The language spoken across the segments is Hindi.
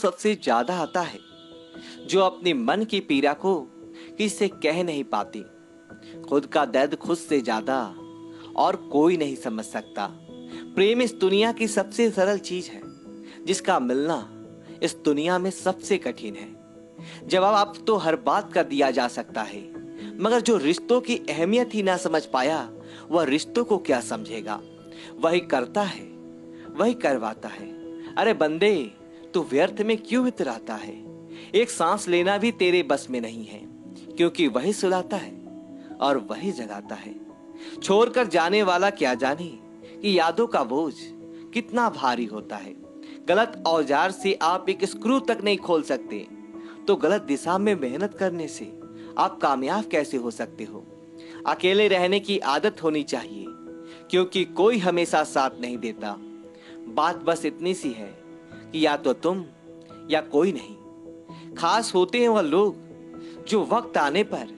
सबसे ज्यादा आता है जो अपनी मन की पीड़ा को किसी से कह नहीं पाती। खुद का दर्द खुद से ज्यादा और कोई नहीं समझ सकता। प्रेम इस दुनिया की सबसे सरल चीज है जिसका मिलना इस दुनिया में सबसे कठिन है। जवाब आप तो हर बात का दिया जा सकता है, मगर जो रिश्तों की अहमियत ही ना समझ पाया वह रिश्तों को क्या समझेगा। वही करता है, वही करवाता है। अरे बंदे, तू व्यर्थ में क्यों इतराता है। एक सांस लेना भी तेरे बस में नहीं है, क्योंकि वही सुलाता है और वही जगाता है। छोड़कर जाने वाला क्या जाने कि यादों का बोझ कितना भारी होता है। गलत औजार से आप एक स्क्रू तक नहीं खोल सकते, तो गलत दिशा में मेहनत करने से आप कामयाब कैसे हो सकते हो। अकेले रहने की आदत होनी चाहिए, क्योंकि कोई हमेशा साथ नहीं देता। बात बस इतनी सी है कि या तो तुम या कोई नहीं। खास होते हैं वह लोग जो वक्त आने पर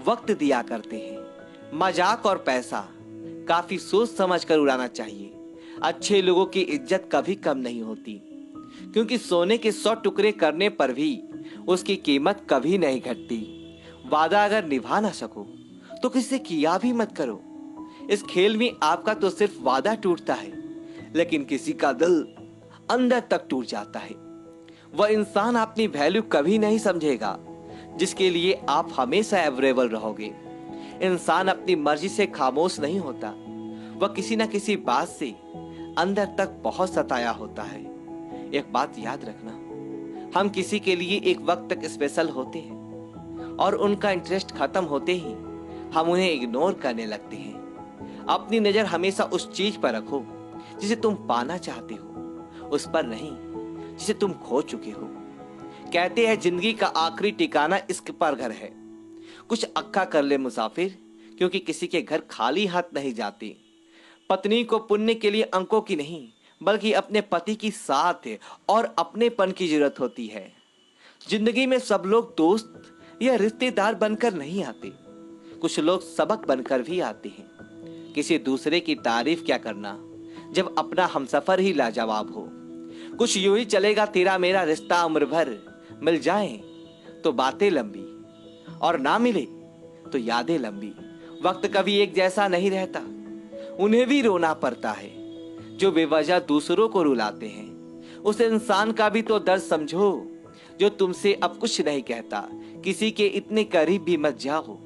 वक्त दिया करते हैं। मजाक और पैसा काफी सोच समझ कर उड़ाना चाहिए। अच्छे लोगों की इज्जत कभी कम नहीं होती, क्योंकि सोने के 100 टुकड़े करने पर भी उसकी कीमत कभी नहीं घटती। वादा अगर निभा ना सको तो किसी किया भी मत करो। इस खेल में आपका तो सिर्फ वादा टूटता है, लेकिन किसी का दिल अंदर तक टूट जाता है। वह इंसान अपनी वैल्यू कभी नहीं समझेगा जिसके लिए आप हमेशा अवेलेबल रहोगे। इंसान अपनी मर्जी से खामोश नहीं होता, वह किसी ना किसी बात से अंदर तक बहुत सताया होता है। एक बात याद रखना, हम किसी के लिए एक वक्त तक स्पेशल होते हैं और उनका इंटरेस्ट खत्म होते ही हम उन्हें इग्नोर करने लगते हैं। अपनी नजर हमेशा उस चीज पर रखो जिसे तुम पाना चाहते हो, उस पर नहीं जिसे तुम खो चुके हो। कहते हैं जिंदगी का आखिरी ठिकाना इश्क पर घर है। कुछ अक्का कर ले मुसाफिर, क्योंकि किसी के घर खाली हाथ नहीं जाते। पत्नी को पुण्य के लिए अंकों की नहीं, बल्कि अपने पति की साथ और अपनेपन की जरूरत होती है। जिंदगी में सब लोग दोस्त या रिश्तेदार बनकर नहीं आते, कुछ लोग सबक बनकर भी आते हैं। किसी दूसरे की तारीफ क्या करना जब अपना हमसफर ही लाजवाब हो। कुछ यूं ही चलेगा तेरा मेरा रिश्ता उम्र भर, मिल जाए तो बातें लंबी और ना मिले तो यादें लंबी। वक्त कभी एक जैसा नहीं रहता, उन्हें भी रोना पड़ता है जो बेवजह दूसरों को रुलाते हैं। उस इंसान का भी तो दर्द समझो जो तुमसे अब कुछ नहीं कहता। किसी के इतने करीब भी मत जाओ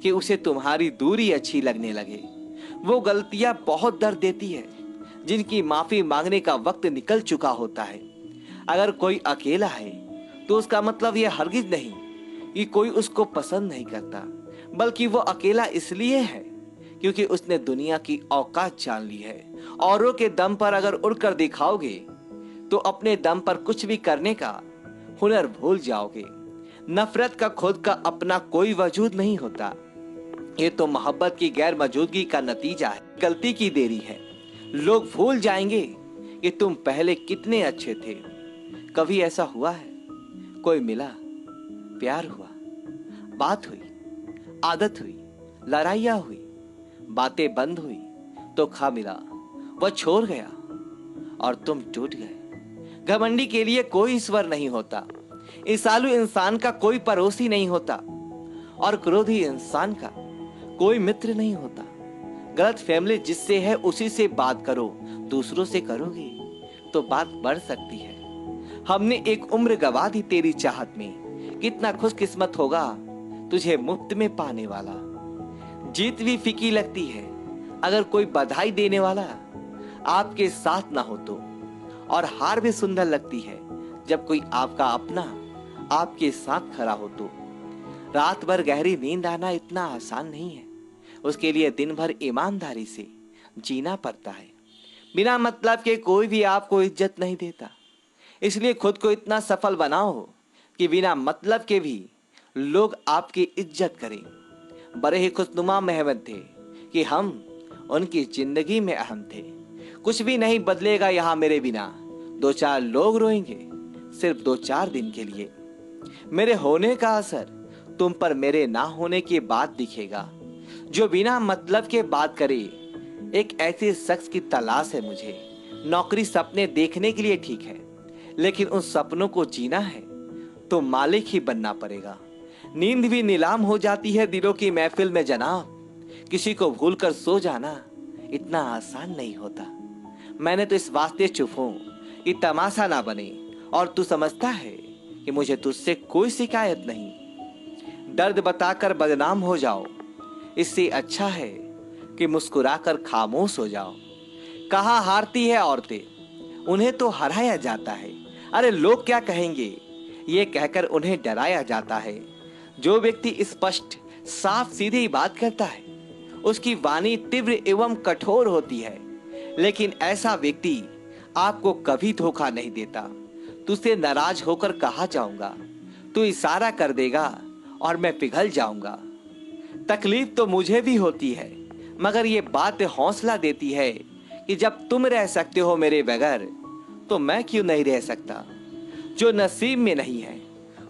कि उसे तुम्हारी दूरी अच्छी लगने लगे। वो गलतियां बहुत दर्द देती है जिनकी माफी मांगने का वक्त निकल चुका होता है। अगर कोई अकेला है तो उसका मतलब यह हरगिज नहीं कि कोई उसको पसंद नहीं करता, बल्कि वो अकेला इसलिए है क्योंकि उसने दुनिया की औकात जान ली है। औरों के दम पर अगर उड़कर दिखाओगे तो अपने दम पर कुछ भी करने का हुनर भूल जाओगे। नफरत का खुद का अपना कोई वजूद नहीं होता, ये तो मोहब्बत की गैर मौजूदगी का नतीजा है। गलती की देरी है, लोग भूल जाएंगे कि तुम पहले कितने अच्छे थे। कभी ऐसा हुआ है कोई मिला, प्यार हुआ, बात हुई, आदत हुई, लड़ाइयां हुई, बातें बंद हुई तो खा मिला, वह छोड़ गया और तुम टूट गए। घमंडी के लिए कोई ईश्वर नहीं होता, ईसालू इंसान का कोई पड़ोसी नहीं होता और क्रोधी इंसान का कोई मित्र नहीं होता। गलत फैमिली जिससे है उसी से बात करो, दूसरों से करोगे तो बात बढ़ सकती है। हमने एक उम्र गवा दी तेरी चाहत में, कितना खुशकिस्मत होगा तुझे मुफ्त में पाने वाला। जीत भी फीकी लगती है अगर कोई बधाई देने वाला आपके साथ ना हो तो, और हार भी सुंदर लगती है जब कोई आपका अपना आपके साथ खड़ा हो तो। रात भर गहरी नींद आना इतना आसान नहीं है, उसके लिए दिन भर ईमानदारी से जीना पड़ता है। बिना मतलब के कोई भी आपको इज्जत नहीं देता, इसलिए खुद को इतना सफल बनाओ कि बिना मतलब के भी लोग आपकी इज्जत करें। बड़े ही खुशनुमा मेहमत थे कि हम उनकी जिंदगी में अहम थे। कुछ भी नहीं बदलेगा यहाँ मेरे बिना, 2-4 लोग रोएंगे सिर्फ 2-4 दिन के लिए। मेरे होने का असर तुम पर मेरे ना होने के बाद दिखेगा। जो बिना मतलब के बात करे, एक ऐसे शख्स की तलाश है मुझे। नौकरी सपने देखने के लिए ठीक है, लेकिन उन सपनों को जीना है तो मालिक ही बनना पड़ेगा। नींद भी नीलाम हो जाती है दिलों की महफिल में जनाब। किसी को भूलकर सो जाना इतना आसान नहीं होता। मैंने तो इस वास्ते चुप हूं कि तमाशा ना बने, और तू समझता है कि मुझे तुझसे कोई शिकायत नहीं। दर्द बताकर बदनाम हो जाओ, इससे अच्छा है कि मुस्कुराकर खामोश हो जाओ। कहाँ हारती है औरतें, उन्हें तो हराया जाता है। अरे लोग क्या कहेंगे, ये कहकर उन्हें डराया जाता है। जो व्यक्ति स्पष्ट साफ सीधी बात करता है उसकी वाणी तीव्र एवं कठोर होती है, लेकिन ऐसा व्यक्ति आपको कभी धोखा नहीं देता। तुझसे नाराज होकर कहा जाऊंगा, तू इशारा कर देगा और मैं पिघल जाऊंगा। तकलीफ तो मुझे भी होती है, मगर ये बात हौसला देती है कि जब तुम रह सकते हो मेरे बगैर तो मैं क्यों नहीं रह सकता। जो नसीब में नहीं है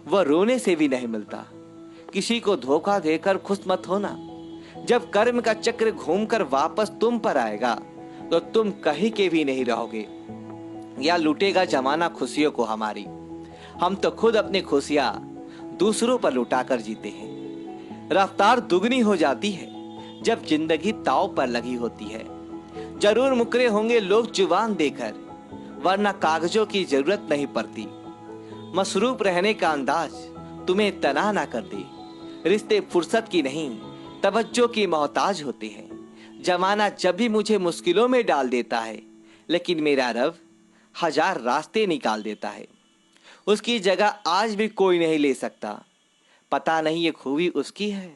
वह रोने से भी नहीं मिलता। किसी को धोखा देकर खुश मत होना। जब कर्म का चक्र घूमकर वापस तुम पर आएगा तो तुम कहीं के भी नहीं रहोगे। या लूटेगा जमाना खुशियों को हमारी, हम तो खुद अपनी खुशियां दूसरों पर लुटाकर जीते हैं। रफ्तार दुगनी हो जाती है जब जिंदगी दांव पर लगी होती है। जरूर मुकरे होंगे लोग जुबान देकर, वरना कागजों की जरूरत नहीं पड़ती। मसरूफ रहने का अंदाज तुम्हें तना ना कर दे। रिश्ते फुर्सत की नहीं तवज्जो की मोहताज होते हैं। जमाना जब भी मुझे मुश्किलों में डाल देता है, लेकिन मेरा रब हजार रास्ते निकाल देता है। उसकी जगह आज भी कोई नहीं ले सकता। पता नहीं ये खूबी उसकी है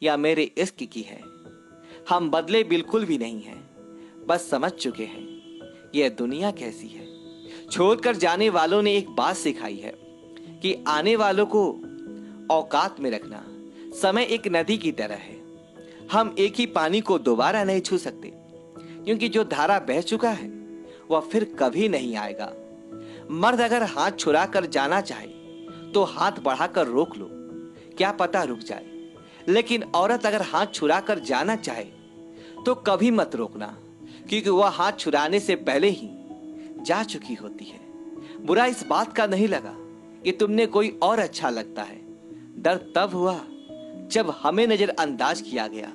या मेरे इश्क की है। हम बदले बिल्कुल भी नहीं हैं, बस समझ चुके हैं यह दुनिया कैसी है। छोड़कर जाने वालों ने एक बात सिखाई है कि आने वालों को औकात में रखना। समय एक नदी की तरह है, हम एक ही पानी को दोबारा नहीं छू सकते, क्योंकि जो धारा बह चुका है वह फिर कभी नहीं आएगा। मर्द अगर हाथ छुड़ा कर जाना चाहे तो हाथ बढ़ाकर रोक लो, क्या पता रुक जाए। लेकिन औरत अगर हाथ छुड़ा कर जाना चाहे तो कभी मत रोकना, क्योंकि वह हाथ छुड़ाने से पहले ही जा चुकी होती है। बुरा इस बात का नहीं लगा कि तुमने कोई और अच्छा लगता है। दर्द तब हुआ जब हमें नजरअंदाज किया गया।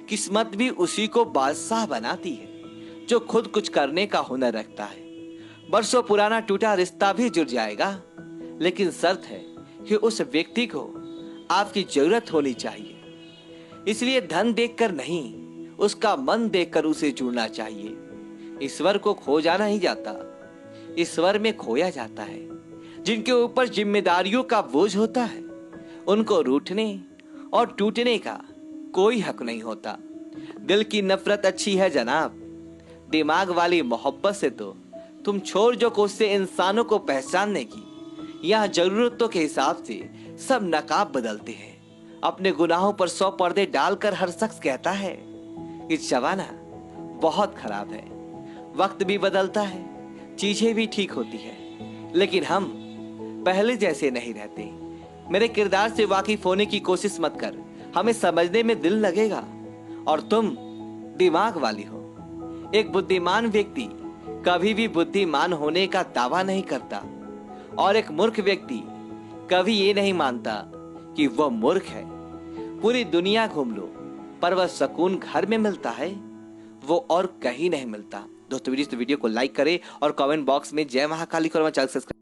किस्मत भी उसी को बादशाह बनाती है जो खुद कुछ करने का हुनर रखता है। बरसों पुराना टूटा रिश्ता भी जुड़ जाएगा, लेकिन शर्त है कि उस व्यक्ति को आपकी जरूरत होनी चाहिए। इसलिए धन देखकर नहीं, उसका मन देखकर उसे जुड़ना चाहिए। ईश्वर को खोजा नहीं जाता, ईश्वर में खोया जाता है। जिनके ऊपर जिम्मेदारियों का बोझ होता है उनको रूठने और टूटने का कोई हक नहीं होता। दिल की नफरत अच्छी है जनाब, दिमाग वाली मोहब्बत से तो तुम छोड़ जो कोशिश इंसानों को पहचानने की। यहाँ जरूरतों के हिसाब से सब नकाब बदलते हैं। अपने गुनाहों पर 100 पर्दे डालकर हर शख्स कहता है कि जमाना बहुत खराब है। वक्त भी बदलता है, चीजें भी ठीक होती है, लेकिन हम पहले जैसे नहीं रहते। मेरे किरदार से वाकिफ होने की कोशिश मत कर, हमें समझने में दिल लगेगा। और तुम दिमाग वाली हो। एक बुद्धिमान व्यक्ति कभी भी बुद्धिमान होने का दावा नहीं करता, और एक मूर्ख व्यक्ति कभी ये नहीं मानता कि वह मूर्ख है। पूरी दुनिया घूम लो, पर वह सुकून घर में मिलता है, वो और कहीं नहीं मिलता। दोस्तों वीडियो को लाइक करें और कमेंट बॉक्स में जय महाकाली को सब्सक्राइब